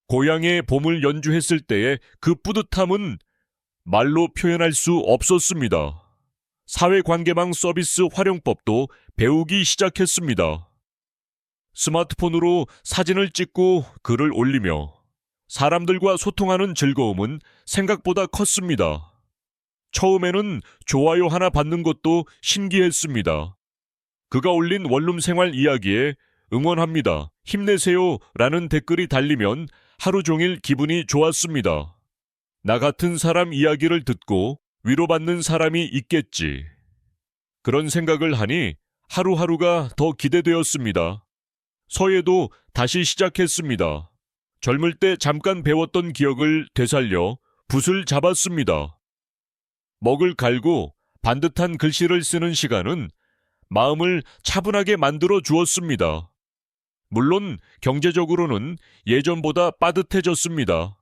고향의 봄을 연주했을 때의 그 뿌듯함은 말로 표현할 수 없었습니다. 사회관계망 서비스 활용법도 배우기 시작했습니다. 스마트폰으로 사진을 찍고 글을 올리며 사람들과 소통하는 즐거움은 생각보다 컸습니다. 처음에는 좋아요 하나 받는 것도 신기했습니다. 그가 올린 원룸 생활 이야기에 응원합니다, 힘내세요 라는 댓글이 달리면 하루 종일 기분이 좋았습니다. 나 같은 사람 이야기를 듣고 위로받는 사람이 있겠지. 그런 생각을 하니 하루하루가 더 기대되었습니다. 서예도 다시 시작했습니다. 젊을 때 잠깐 배웠던 기억을 되살려 붓을 잡았습니다. 먹을 갈고 반듯한 글씨를 쓰는 시간은 마음을 차분하게 만들어 주었습니다. 물론 경제적으로는 예전보다 빠듯해졌습니다.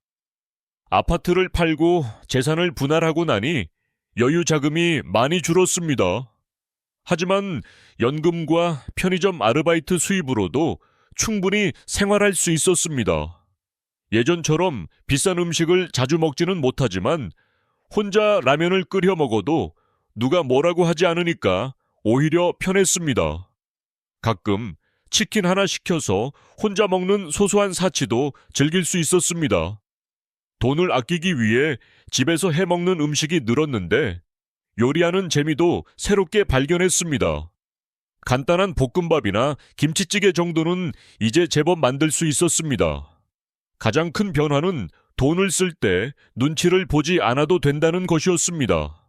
아파트를 팔고 재산을 분할하고 나니 여유 자금이 많이 줄었습니다. 하지만 연금과 편의점 아르바이트 수입으로도 충분히 생활할 수 있었습니다. 예전처럼 비싼 음식을 자주 먹지는 못하지만 혼자 라면을 끓여 먹어도 누가 뭐라고 하지 않으니까 오히려 편했습니다. 가끔 치킨 하나 시켜서 혼자 먹는 소소한 사치도 즐길 수 있었습니다. 돈을 아끼기 위해 집에서 해먹는 음식이 늘었는데 요리하는 재미도 새롭게 발견했습니다. 간단한 볶음밥이나 김치찌개 정도는 이제 제법 만들 수 있었습니다. 가장 큰 변화는 돈을 쓸 때 눈치를 보지 않아도 된다는 것이었습니다.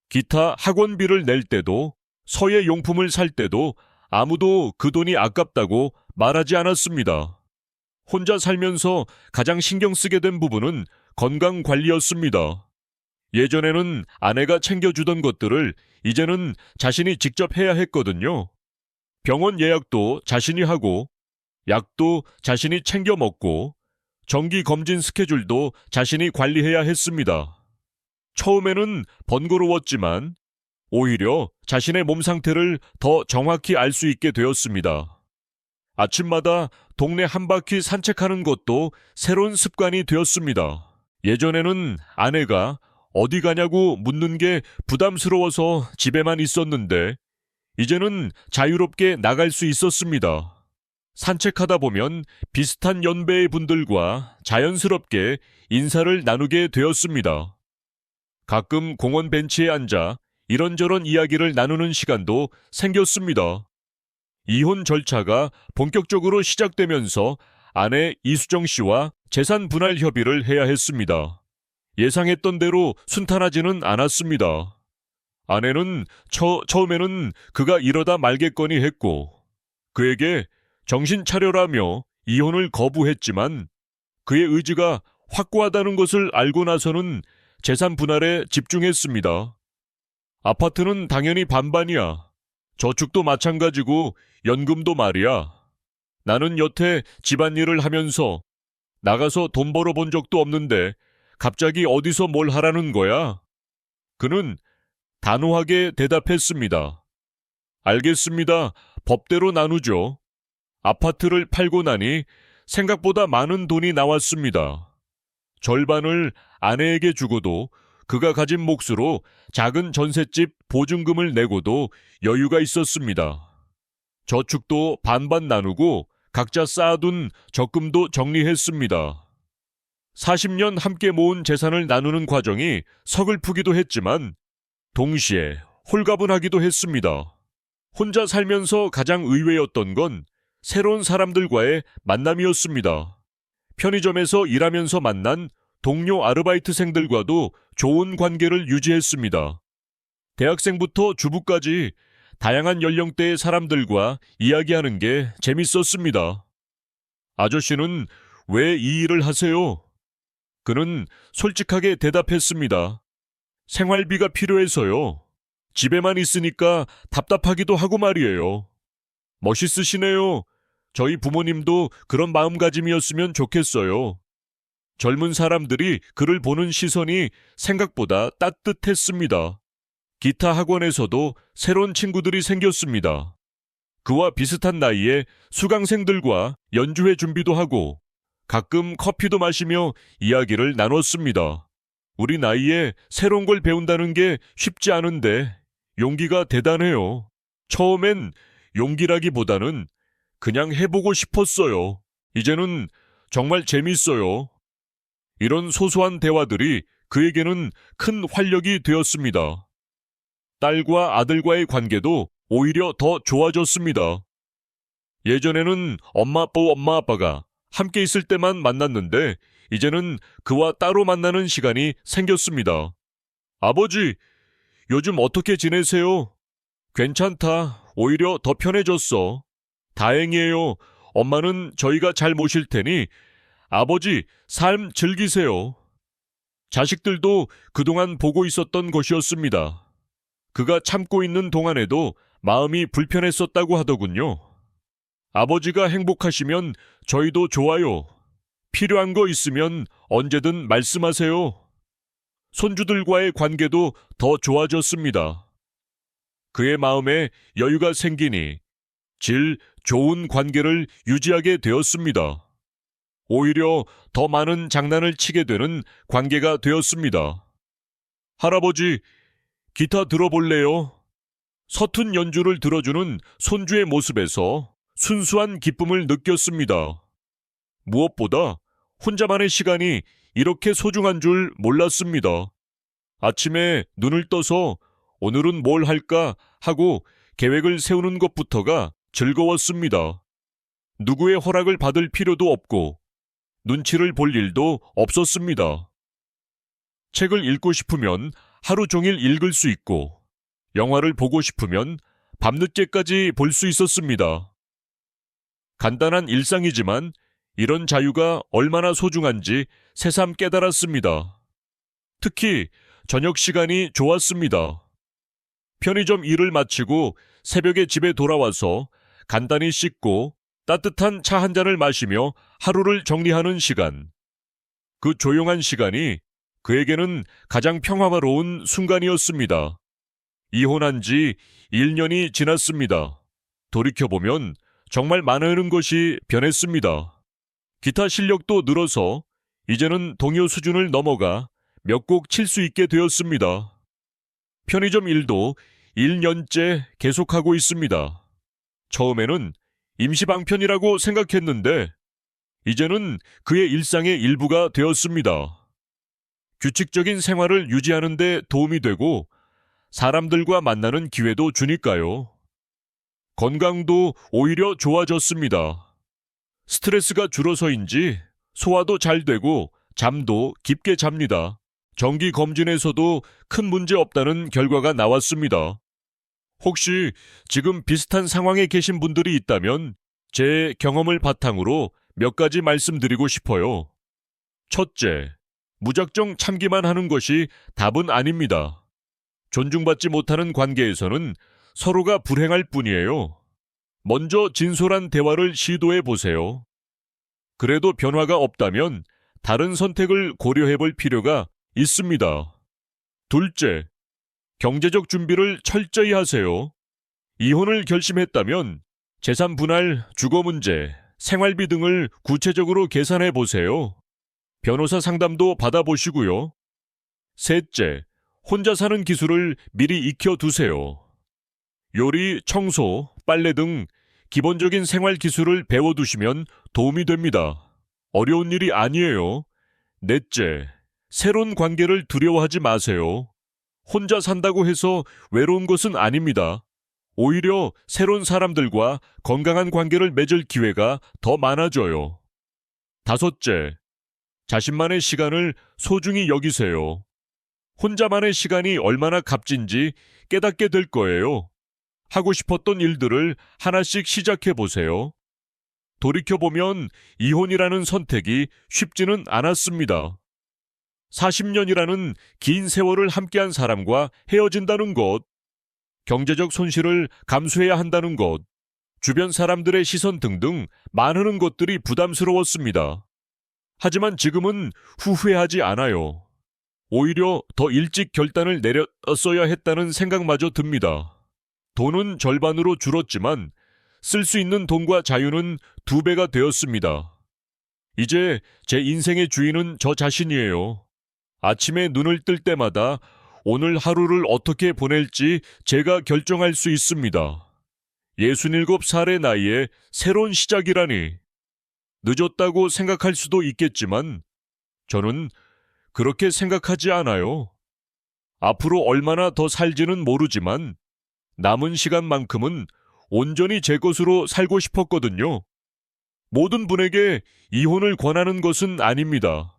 기타 학원비를 낼 때도 서예 용품을 살 때도 아무도 그 돈이 아깝다고 말하지 않았습니다. 혼자 살면서 가장 신경 쓰게 된 부분은 건강 관리였습니다. 예전에는 아내가 챙겨주던 것들을 이제는 자신이 직접 해야 했거든요. 병원 예약도 자신이 하고, 약도 자신이 챙겨 먹고, 정기 검진 스케줄도 자신이 관리해야 했습니다. 처음에는 번거로웠지만 오히려 자신의 몸 상태를 더 정확히 알 수 있게 되었습니다. 아침마다 동네 한 바퀴 산책하는 것도 새로운 습관이 되었습니다. 예전에는 아내가 어디 가냐고 묻는 게 부담스러워서 집에만 있었는데 이제는 자유롭게 나갈 수 있었습니다. 산책하다 보면 비슷한 연배의 분들과 자연스럽게 인사를 나누게 되었습니다. 가끔 공원 벤치에 앉아 이런저런 이야기를 나누는 시간도 생겼습니다. 이혼 절차가 본격적으로 시작되면서 아내 이수정 씨와 재산 분할 협의를 해야 했습니다. 예상했던 대로 순탄하지는 않았습니다. 아내는 처음에는 그가 이러다 말겠거니 했고 그에게 정신 차려라며 이혼을 거부했지만 그의 의지가 확고하다는 것을 알고 나서는 재산 분할에 집중했습니다. 아파트는 당연히 반반이야. 저축도 마찬가지고 연금도 말이야. 나는 여태 집안일을 하면서 나가서 돈 벌어본 적도 없는데 갑자기 어디서 뭘 하라는 거야? 그는 단호하게 대답했습니다. 알겠습니다. 법대로 나누죠. 아파트를 팔고 나니 생각보다 많은 돈이 나왔습니다. 절반을 아내에게 주고도 그가 가진 몫으로 작은 전셋집 보증금을 내고도 여유가 있었습니다. 저축도 반반 나누고 각자 쌓아둔 적금도 정리했습니다. 40년 함께 모은 재산을 나누는 과정이 서글프기도 했지만 동시에 홀가분하기도 했습니다. 혼자 살면서 가장 의외였던 건 새로운 사람들과의 만남이었습니다. 편의점에서 일하면서 만난 동료 아르바이트생들과도 좋은 관계를 유지했습니다. 대학생부터 주부까지 다양한 연령대의 사람들과 이야기하는 게 재밌었습니다. 아저씨는 왜 이 일을 하세요? 그는 솔직하게 대답했습니다. 생활비가 필요해서요. 집에만 있으니까 답답하기도 하고 말이에요. 멋있으시네요. 저희 부모님도 그런 마음가짐이었으면 좋겠어요. 젊은 사람들이 그를 보는 시선이 생각보다 따뜻했습니다. 기타 학원에서도 새로운 친구들이 생겼습니다. 그와 비슷한 나이에 수강생들과 연주회 준비도 하고 가끔 커피도 마시며 이야기를 나눴습니다. 우리 나이에 새로운 걸 배운다는 게 쉽지 않은데 용기가 대단해요. 처음엔 용기라기보다는 그냥 해보고 싶었어요. 이제는 정말 재밌어요. 이런 소소한 대화들이 그에게는 큰 활력이 되었습니다. 딸과 아들과의 관계도 오히려 더 좋아졌습니다. 예전에는 엄마 아빠가 함께 있을 때만 만났는데 이제는 그와 따로 만나는 시간이 생겼습니다. 아버지, 요즘 어떻게 지내세요? 괜찮다. 오히려 더 편해졌어. 다행이에요. 엄마는 저희가 잘 모실 테니 아버지, 삶 즐기세요. 자식들도 그동안 보고 있었던 것이었습니다. 그가 참고 있는 동안에도 마음이 불편했었다고 하더군요. 아버지가 행복하시면 저희도 좋아요. 필요한 거 있으면 언제든 말씀하세요. 손주들과의 관계도 더 좋아졌습니다. 그의 마음에 여유가 생기니 질 좋은 관계를 유지하게 되었습니다. 오히려 더 많은 장난을 치게 되는 관계가 되었습니다. 할아버지, 기타 들어볼래요? 서툰 연주를 들어주는 손주의 모습에서 순수한 기쁨을 느꼈습니다. 무엇보다 혼자만의 시간이 이렇게 소중한 줄 몰랐습니다. 아침에 눈을 떠서 오늘은 뭘 할까 하고 계획을 세우는 것부터가 즐거웠습니다. 누구의 허락을 받을 필요도 없고 눈치를 볼 일도 없었습니다. 책을 읽고 싶으면 하루 종일 읽을 수 있고 영화를 보고 싶으면 밤늦게까지 볼 수 있었습니다. 간단한 일상이지만 이런 자유가 얼마나 소중한지 새삼 깨달았습니다. 특히 저녁 시간이 좋았습니다. 편의점 일을 마치고 새벽에 집에 돌아와서 간단히 씻고 따뜻한 차 한 잔을 마시며 하루를 정리하는 시간. 그 조용한 시간이 그에게는 가장 평화로운 순간이었습니다. 이혼한 지 1년이 지났습니다. 돌이켜보면 정말 많은 것이 변했습니다. 기타 실력도 늘어서 이제는 동요 수준을 넘어가 몇 곡 칠 수 있게 되었습니다. 편의점 일도 1년째 계속하고 있습니다. 처음에는 임시방편이라고 생각했는데 이제는 그의 일상의 일부가 되었습니다. 규칙적인 생활을 유지하는 데 도움이 되고 사람들과 만나는 기회도 주니까요. 건강도 오히려 좋아졌습니다. 스트레스가 줄어서인지 소화도 잘 되고 잠도 깊게 잡니다. 정기 검진에서도 큰 문제 없다는 결과가 나왔습니다. 혹시 지금 비슷한 상황에 계신 분들이 있다면 제 경험을 바탕으로 몇 가지 말씀드리고 싶어요. 첫째, 무작정 참기만 하는 것이 답은 아닙니다. 존중받지 못하는 관계에서는 서로가 불행할 뿐이에요. 먼저 진솔한 대화를 시도해 보세요. 그래도 변화가 없다면 다른 선택을 고려해 볼 필요가 있습니다. 둘째, 경제적 준비를 철저히 하세요. 이혼을 결심했다면 재산 분할, 주거 문제, 생활비 등을 구체적으로 계산해 보세요. 변호사 상담도 받아보시고요. 셋째, 혼자 사는 기술을 미리 익혀 두세요. 요리, 청소, 빨래 등 기본적인 생활 기술을 배워두시면 도움이 됩니다. 어려운 일이 아니에요. 넷째, 새로운 관계를 두려워하지 마세요. 혼자 산다고 해서 외로운 것은 아닙니다. 오히려 새로운 사람들과 건강한 관계를 맺을 기회가 더 많아져요. 다섯째, 자신만의 시간을 소중히 여기세요. 혼자만의 시간이 얼마나 값진지 깨닫게 될 거예요. 하고 싶었던 일들을 하나씩 시작해 보세요. 돌이켜보면 이혼이라는 선택이 쉽지는 않았습니다. 40년이라는 긴 세월을 함께한 사람과 헤어진다는 것, 경제적 손실을 감수해야 한다는 것, 주변 사람들의 시선 등등 많은 것들이 부담스러웠습니다. 하지만 지금은 후회하지 않아요. 오히려 더 일찍 결단을 내렸어야 했다는 생각마저 듭니다. 돈은 절반으로 줄었지만 쓸 수 있는 돈과 자유는 2배가 되었습니다. 이제 제 인생의 주인은 저 자신이에요. 아침에 눈을 뜰 때마다 오늘 하루를 어떻게 보낼지 제가 결정할 수 있습니다. 67살의 나이에 새로운 시작이라니. 늦었다고 생각할 수도 있겠지만 저는 그렇게 생각하지 않아요. 앞으로 얼마나 더 살지는 모르지만 남은 시간만큼은 온전히 제 것으로 살고 싶었거든요. 모든 분에게 이혼을 권하는 것은 아닙니다.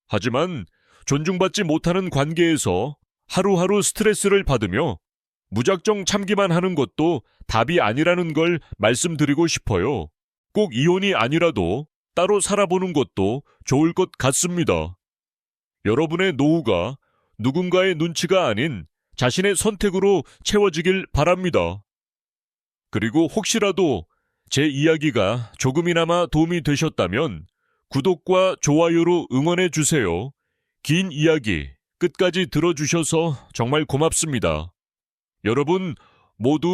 하지만 존중받지 못하는 관계에서 하루하루 스트레스를 받으며 무작정 참기만 하는 것도 답이 아니라는 걸 말씀드리고 싶어요. 꼭 이혼이 아니라도 따로 살아보는 것도 좋을 것 같습니다. 여러분의 노후가 누군가의 눈치가 아닌 자신의 선택으로 채워지길 바랍니다. 그리고 혹시라도 제 이야기가 조금이나마 도움이 되셨다면 구독과 좋아요로 응원해 주세요. 긴 이야기 끝까지 들어주셔서 정말 고맙습니다. 여러분 모두